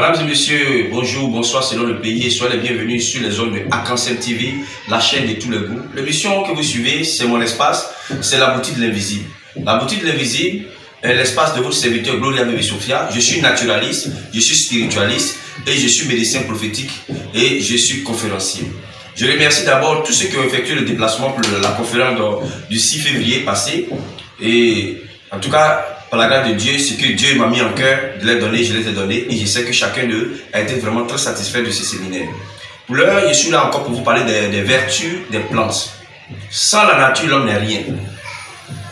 Mesdames et messieurs, bonjour, bonsoir selon le pays et soyez les bienvenus sur les ondes de Arc-en-Ciel TV, la chaîne de tous les goûts. L'émission que vous suivez, c'est mon espace, c'est la boutique de l'invisible. La boutique de l'invisible est l'espace de votre serviteur Gloria Bébé Sophia. Je suis naturaliste, je suis spiritualiste et je suis médecin prophétique et je suis conférencier. Je remercie d'abord tous ceux qui ont effectué le déplacement pour la conférence du 6 février passé. Et en tout cas, par la grâce de Dieu, ce que Dieu m'a mis en cœur de les donner, je les ai donnés. Et je sais que chacun d'eux a été vraiment très satisfait de ce séminaire. Pour l'heure, je suis là encore pour vous parler des vertus des plantes. Sans la nature, l'homme n'est rien.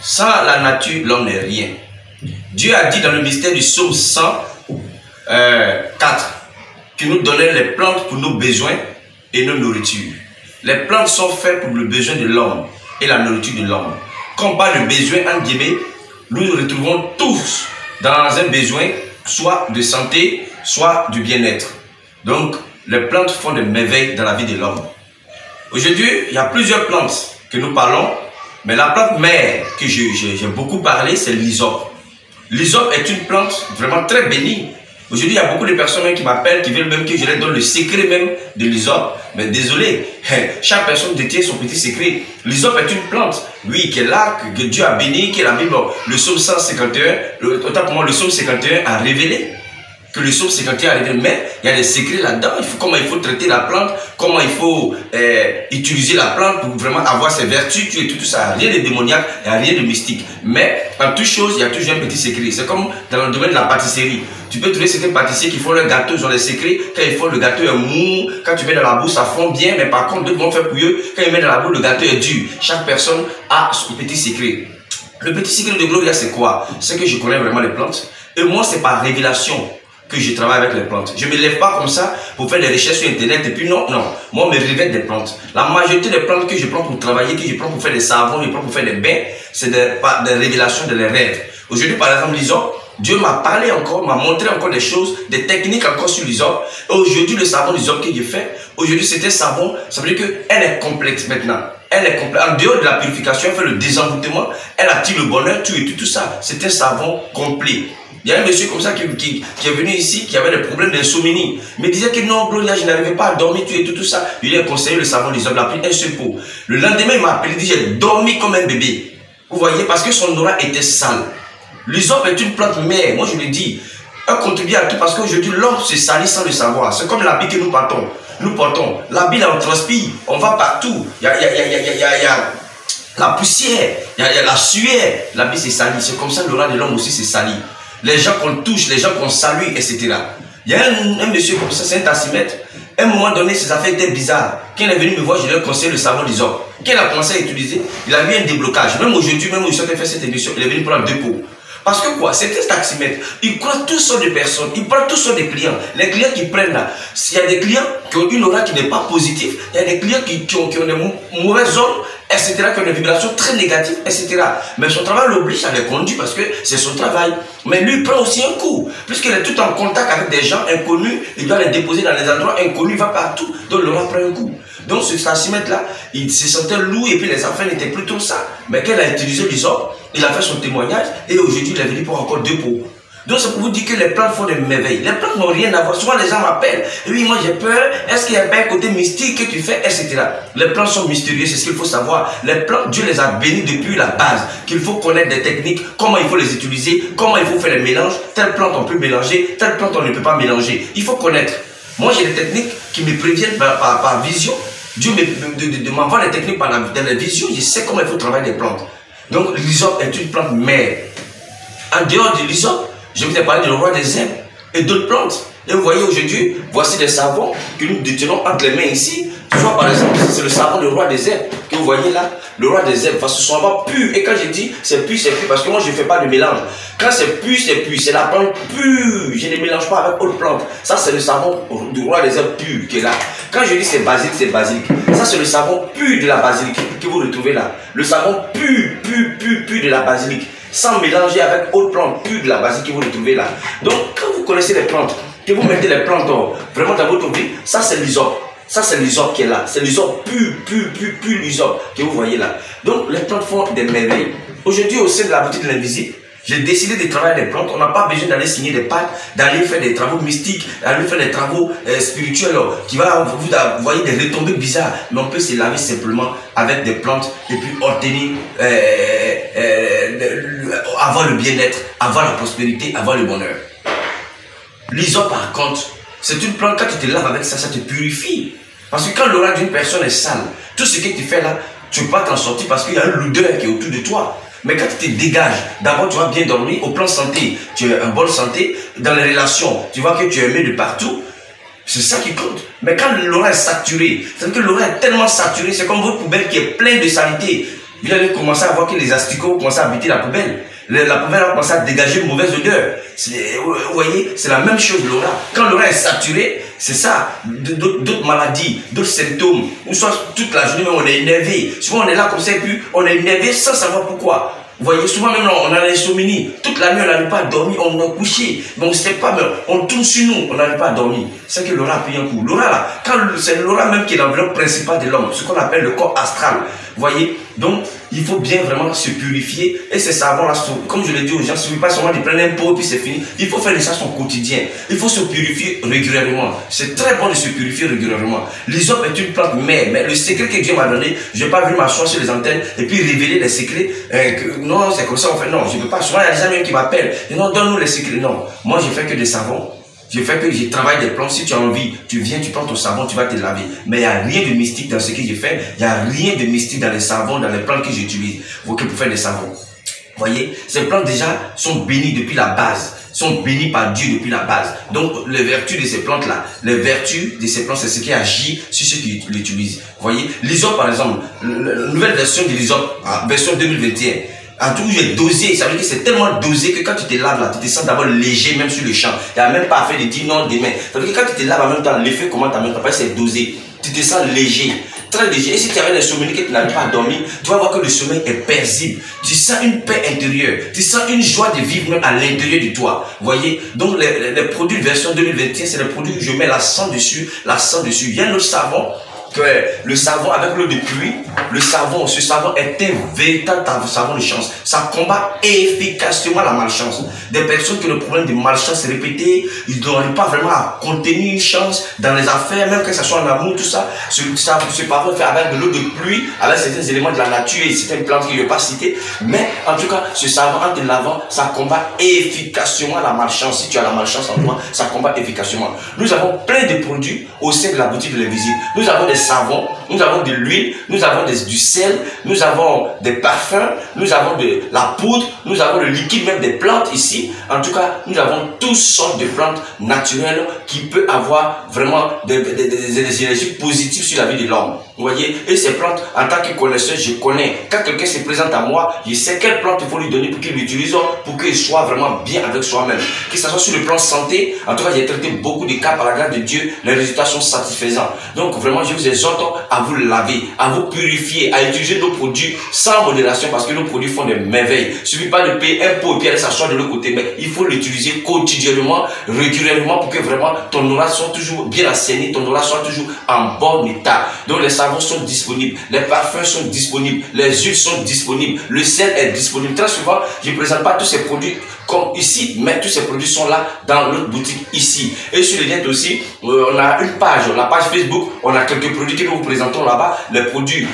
Sans la nature, l'homme n'est rien. Dieu a dit dans le mystère du psaume 104 qu'il nous donnait les plantes pour nos besoins et nos nourritures. Les plantes sont faites pour le besoin de l'homme et la nourriture de l'homme. Quand on parle de besoin, en guillemets, nous nous retrouvons tous dans un besoin soit de santé, soit du bien-être. Donc, les plantes font des merveilles dans la vie de l'homme. Aujourd'hui, il y a plusieurs plantes que nous parlons, mais la plante mère que j'ai beaucoup parlé, c'est l'hysope. L'hysope est une plante vraiment très bénie. Aujourd'hui, il y a beaucoup de personnes qui m'appellent, qui veulent même que je leur donne le secret même de l'hysope. Mais désolé, chaque personne détient son petit secret. L'hysope est une plante, oui, qui est là, que Dieu a béni, que la Bible, le psaume 151, autant pour moi, le psaume 51 a révélé. Que le psaume 51 a révélé, mais il y a des secrets là-dedans. Comment il faut traiter la plante, comment il faut utiliser la plante pour vraiment avoir ses vertus, et tout ça. Rien de démoniaque, il n'y a rien de mystique. Mais en toute chose, il y a toujours un petit secret. C'est comme dans le domaine de la pâtisserie. Tu peux trouver certains pâtissiers qui font leur gâteau, ils ont des secrets. Quand ils font le gâteau est mou, quand tu mets dans la bouche, ça fond bien, mais par contre, d'autres vont faire pouilleux. Quand ils mettent dans la bouche, le gâteau est dur. Chaque personne a son petit secret. Le petit secret de Gloria, c'est quoi? C'est que je connais vraiment les plantes. Et moi, c'est par révélation que je travaille avec les plantes. Je ne me lève pas comme ça pour faire des recherches sur internet et puis non. Moi, je me révèle des plantes. La majorité des plantes que je prends pour travailler, que je prends pour faire des savons, je prends pour faire des bains, c'est des révélations de les rêves. Aujourd'hui, par exemple, l'hysope, Dieu m'a parlé encore, m'a montré encore des choses, des techniques encore sur l'hysope. Et aujourd'hui, le savon d'hysope que je fais, aujourd'hui, c'est un savon, ça veut dire qu'elle est complète maintenant. Elle est complète. En dehors de la purification, elle fait le désenvoûtement, elle attire le bonheur, tout ça. C'est un savon complet. Il y a un monsieur comme ça qui est venu ici, qui avait des problèmes d'insomnie. Il me disait que non, Gloria, je n'arrivais pas à dormir, tout ça. Je lui ai conseillé le savon d'hysope, il a pris un seul pot. Le lendemain, il m'a appelé, il dit, j'ai dormi comme un bébé. Vous voyez, parce que son aura était sale. L'hysope est une plante mère, moi je le dis. Elle contribue à tout parce qu'aujourd'hui, l'homme se salit sans le savoir. C'est comme l'habit que nous portons. L'habit là, on transpire, on va partout. Il y a la poussière, il y a la sueur. L'habit s'est sali. C'est comme ça que l'aura de l'homme aussi s'est sali. Les gens qu'on touche, les gens qu'on salue, etc. Il y a un monsieur comme ça, c'est un tassimètre. À un moment donné, ses affaires étaient bizarres. Quand il est venu me voir, je lui ai conseillé le savon d'hysope. Quand il a commencé à utiliser, il a eu un déblocage. Même aujourd'hui, même où il sortait faire cette émission, il est venu prendre 2 pots. Parce que quoi? C'est un taximètre. Il croit toutes sortes de personnes. Il prend toutes sortes de clients. Les clients qui prennent là, il y a des clients qui ont une aura qui n'est pas positive. Il y a des clients qui ont des mauvaises zones, etc., qui ont des vibrations très négatives, etc. Mais son travail l'oblige à les conduire parce que c'est son travail. Mais lui, il prend aussi un coup. Puisqu'il est tout en contact avec des gens inconnus, il doit les déposer dans des endroits inconnus, il va partout. Donc l'aura prend un coup. Donc ce taximètre-là, il se sentait lourd et puis les affaires n'étaient plus tout ça. Mais quand il a utilisé l'hysope, il a fait son témoignage et aujourd'hui il est venu pour encore 2 pots. Donc c'est pour vous dire que les plantes font des merveilles. Les plantes n'ont rien à voir. Souvent les gens m'appellent. Et oui, moi j'ai peur. Est-ce qu'il y a pas un côté mystique que tu fais, etc. Les plantes sont mystérieuses, c'est ce qu'il faut savoir. Les plantes, Dieu les a bénies depuis la base. Qu'il faut connaître des techniques, comment il faut les utiliser, comment il faut faire les mélanges. Telle plante on peut mélanger, telle plante on ne peut pas mélanger. Il faut connaître. Moi j'ai des techniques qui me préviennent par vision. Dieu m'envoie des techniques dans la vision. Je sais comment il faut travailler les plantes. Donc l'hysope est une plante mère. En dehors de l'hysope, je vous ai parlé du roi des herbes et d'autres plantes. Et vous voyez aujourd'hui, voici des savons que nous détenons entre les mains ici. Soit par exemple, c'est le savon du roi des herbes que vous voyez là. Le roi des herbes, parce que ce sont pas purs. Et quand je dis c'est pur, parce que moi je ne fais pas de mélange. Quand c'est pur, c'est la plante pure. Je ne mélange pas avec autre plante. Ça c'est le savon du roi des herbes pur qui est là. Quand je dis c'est basilic, c'est basilic. Ça c'est le savon pur de la basilic que vous retrouvez là. Le savon pur de la basilic. Sans mélanger avec autre plante pure de la basilic que vous retrouvez là. Donc quand vous connaissez les plantes, que vous mettez les plantes vraiment dans votre vie, ça c'est l'hysope. Ça c'est l'hysope qui est là. C'est l'hysope pur l'hysope que vous voyez là. Donc les plantes font des merveilles. Aujourd'hui au sein de la boutique de l'invisible, J'ai décidé de travailler les plantes. On n'a pas besoin d'aller signer des pactes, d'aller faire des travaux mystiques, d'aller faire des travaux spirituels qui va vous voyez des retombées bizarres. Mais on peut se laver simplement avec des plantes et puis obtenir, avoir le bien-être, avoir la prospérité, avoir le bonheur. L'hysope par contre, c'est une plante, quand tu te laves avec ça, ça te purifie. Parce que quand l'aura d'une personne est sale, tout ce que tu fais là, tu ne peux pas t'en sortir parce qu'il y a une odeur qui est autour de toi. Mais quand tu te dégages, d'abord tu vas bien dormir, au plan santé, tu es en bonne santé, dans les relations, tu vois que tu es aimé de partout, c'est ça qui compte. Mais quand l'aura est saturé, c'est-à-dire que l'aura est tellement saturé, c'est comme votre poubelle qui est pleine de saleté. Vous allez commencer à voir que les asticots commencent à habiter la poubelle. La poubelle va commencer à dégager une mauvaise odeur. Vous voyez, c'est la même chose l'aura. Quand l'aura est saturé, c'est ça. D'autres maladies, d'autres symptômes. Ou soit toute la journée, on est énervé. Souvent on est là comme ça et puis on est énervé sans savoir pourquoi. Vous voyez, souvent même on a l'insomnie. Toute la nuit on n'arrive pas à dormir, on est couché. Mais on ne sait pas, mais on tourne sur nous, on n'arrive pas à dormir. C'est que l'aura a pris un coup. L'aura là, c'est l'aura même qui est l'enveloppe principale de l'homme, ce qu'on appelle le corps astral. Vous voyez, donc il faut bien vraiment se purifier. Et ces savons là, comme je l'ai dit aux gens, il ne suffit pas seulement de prendre un pot et puis c'est fini. Il faut faire ça son quotidien. Il faut se purifier régulièrement. C'est très bon de se purifier régulièrement. L'hysope est une plante mère, mais le secret que Dieu m'a donné, je n'ai pas vu m'asseoir sur les antennes et puis révéler les secrets. Non, c'est comme ça on fait. Non, je ne peux pas. Souvent il y a des amis qui m'appellent. Non, donne-nous les secrets. Non, moi je fais que des savons. Je travaille des plantes. Si tu as envie, tu viens, tu prends ton savon, tu vas te laver. Mais il n'y a rien de mystique dans ce que je fais. Il n'y a rien de mystique dans les savons, dans les plantes que j'utilise pour faire des savons. Vous voyez, ces plantes déjà sont bénies depuis la base. Sont bénies par Dieu depuis la base. Donc, les vertus de ces plantes-là, les vertus de ces plantes, c'est ce qui agit sur ceux qui l'utilisent. Vous voyez, l'hysope, par exemple, la nouvelle version de l'hysope, version 2021, en tout cas, dosé, ça veut dire que c'est tellement dosé que quand tu te laves là, tu te sens d'abord léger même sur le champ. Il n'y a même pas à faire de dire non demain. Ça veut dire que quand tu te laves en même temps, l'effet comment tu as même pas, c'est dosé. Tu te sens léger, très léger. Et si tu avais l'insomnie que tu n'arrives pas à dormir, tu vas voir que le sommeil est paisible. Tu sens une paix intérieure. Tu sens une joie de vivre même à l'intérieur de toi. Vous voyez? Donc les produits version 2021, c'est les produits où je mets l'accent dessus, l'accent dessus. Il y a notre savon. Que le savon avec l'eau de pluie, ce savon est un véritable savon de chance. Ça combat efficacement la malchance. Des personnes qui ont le problème de malchance répétée, ils n'arrivent pas vraiment à contenir une chance dans les affaires, même que ce soit en amour, tout ça. Ce savon fait avec de l'eau de pluie, avec certains éléments de la nature et certaines plantes que je ne vais pas citer. Mais en tout cas, ce savon en te lavant, ça combat efficacement la malchance. Si tu as la malchance en toi, ça combat efficacement. Nous avons plein de produits au sein de la boutique de l'Invisible. Nous avons des savons, nous avons de l'huile, nous avons du sel, nous avons des parfums, nous avons de la poudre, nous avons le liquide, même des plantes ici. En tout cas, nous avons toutes sortes de plantes naturelles qui peuvent avoir vraiment des énergies positives sur la vie de l'homme. Vous voyez, et ces plantes, en tant que connaisseur, je connais. Quand quelqu'un se présente à moi, je sais quelle plante il faut lui donner pour qu'il l'utilise, pour qu'il soit vraiment bien avec soi-même. Que ce soit sur le plan santé, en tout cas, j'ai traité beaucoup de cas par la grâce de Dieu, les résultats sont satisfaisants. Donc vraiment, je vous exhorte à vous laver, à vous purifier, à utiliser nos produits sans modération parce que nos produits font des merveilles. Il ne suffit pas de payer un pot et puis aller s'asseoir de l'autre côté, mais il faut l'utiliser quotidiennement, régulièrement pour que vraiment ton aura soit toujours bien assaini, ton aura soit toujours en bon état. Donc les savons sont disponibles, les parfums sont disponibles, les huiles sont disponibles, le sel est disponible. Très souvent, je ne présente pas tous ces produits comme ici, mais tous ces produits sont là dans notre boutique ici. Et sur le net aussi, on a une page, la page Facebook, on a quelques produits que nous vous présentons là-bas, les produits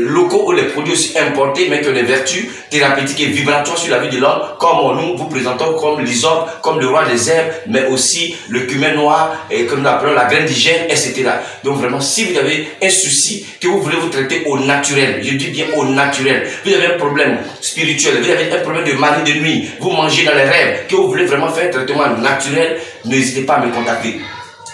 locaux ou les produits aussi importés, mais qui ont des vertus thérapeutiques et vibratoires sur la vie de l'homme, comme nous vous présentons comme l'hysope, comme le roi des herbes, mais aussi le cumin noir, et que nous appelons la graine d'hygiène, etc. Donc vraiment, si vous avez un souci, que vous voulez vous traiter au naturel, je dis bien au naturel, vous avez un problème spirituel, vous avez un problème de manie de nuit, vous mangez dans les rêves, que vous voulez vraiment faire un traitement naturel, n'hésitez pas à me contacter.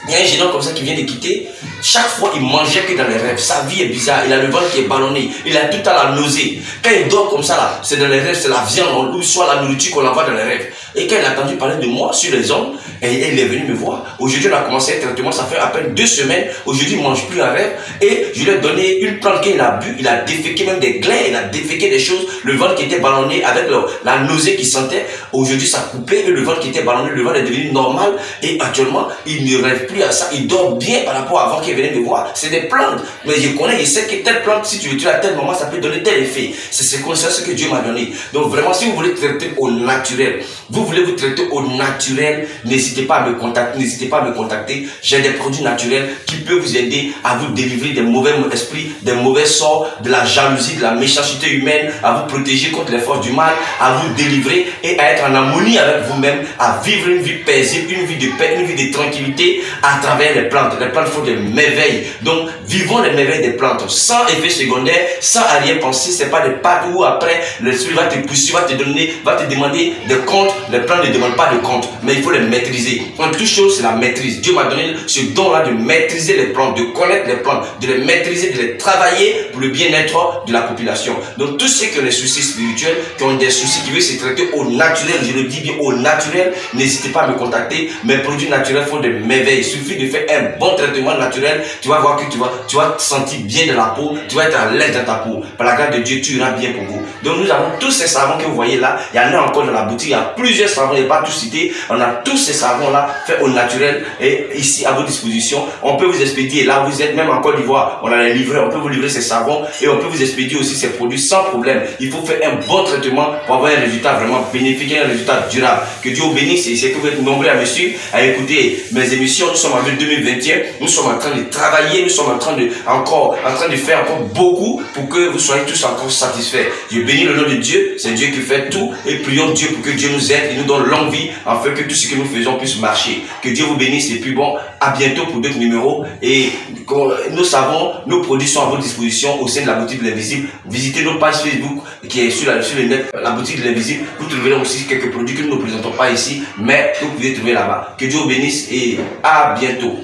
Il y a un jeune homme comme ça qui vient de quitter. Chaque fois, il mangeait que dans les rêves. Sa vie est bizarre. Il a le ventre qui est ballonné. Il a tout le temps la nausée. Quand il dort comme ça, là, c'est dans les rêves, c'est la viande ou soit la nourriture qu'on envoie dans les rêves. Et quand il a entendu parler de moi sur les ondes, Et il est venu me voir. Aujourd'hui, on a commencé un traitement, ça fait à peine 2 semaines. Aujourd'hui, il ne mange plus un rêve. Et je lui ai donné une plante qu'il a bu. Il a déféqué même des glaires, il a déféqué des choses. Le ventre qui était ballonné avec la nausée qu'il sentait. Aujourd'hui, ça a coupé. Et le ventre qui était ballonné, le ventre est devenu normal. Et actuellement, il ne rêve plus à ça. Il dort bien par rapport à avant qu'il venait me voir. C'est des plantes. Mais je connais, je sais que telle plante, si tu le tues à tel moment, ça peut donner tel effet. C'est ce que Dieu m'a donné. Donc vraiment, si vous voulez traiter au naturel, vous voulez vous traiter au naturel, n'hésitez pas à me contacter. N'hésitez pas à me contacter. J'ai des produits naturels qui peuvent vous aider à vous délivrer des mauvais esprits, des mauvais sorts, de la jalousie, de la méchanceté humaine, à vous protéger contre les forces du mal, à vous délivrer et à être en harmonie avec vous-même, à vivre une vie paisible, une vie de paix, une vie de tranquillité à travers les plantes. Les plantes font des merveilles. Donc, vivons les merveilles des plantes, sans effet secondaire, sans arrière-pensée. C'est pas des pattes où après l'esprit va te poursuivre, va te demander des comptes. Les plantes ne demandent pas de comptes, mais il faut les maîtriser. En toute chose, c'est la maîtrise. Dieu m'a donné ce don-là de maîtriser les plantes, de connaître les plantes, de les maîtriser, de les travailler pour le bien-être de la population. Donc, tous ceux qui ont des soucis spirituels, qui ont des soucis, qui veulent se traiter au naturel, je le dis bien au naturel, n'hésitez pas à me contacter. Mes produits naturels font des merveilles. Il suffit de faire un bon traitement naturel, tu vas voir que tu vas te sentir bien dans la peau, tu vas être à l'aise dans ta peau. Par la grâce de Dieu, tu iras bien pour vous. Donc, nous avons tous ces savons que vous voyez là. Il y en a encore dans la boutique. Il y a plusieurs savons, je n'ai pas tous cités. On a tous ces savons là, faits au naturel et ici à votre disposition. On peut vous expédier. Là, vous êtes même en Côte d'Ivoire. On a les livrés. On peut vous livrer ces savons et on peut vous expédier aussi ces produits sans problème. Il faut faire un bon traitement pour avoir un résultat vraiment bénéfique, un résultat durable. Que Dieu vous bénisse et c'est que vous êtes nombreux à me suivre, à écouter mes émissions. Nous sommes en 2021. Nous sommes en train de travailler. Nous sommes en train de faire encore beaucoup pour que vous soyez tous encore satisfaits. Je bénis le nom de Dieu. C'est Dieu qui fait tout et prions Dieu pour que Dieu nous aide et nous donne longue vie afin que tout ce que nous faisons puisse marcher. Que Dieu vous bénisse et puis bon, à bientôt pour d'autres numéros et nous savons, nos produits sont à votre disposition au sein de la boutique de l'Invisible. Visitez nos pages Facebook qui est sur le net, la boutique de l'Invisible. Vous trouverez aussi quelques produits que nous ne présentons pas ici, mais que vous pouvez trouver là-bas. Que Dieu vous bénisse et à bientôt.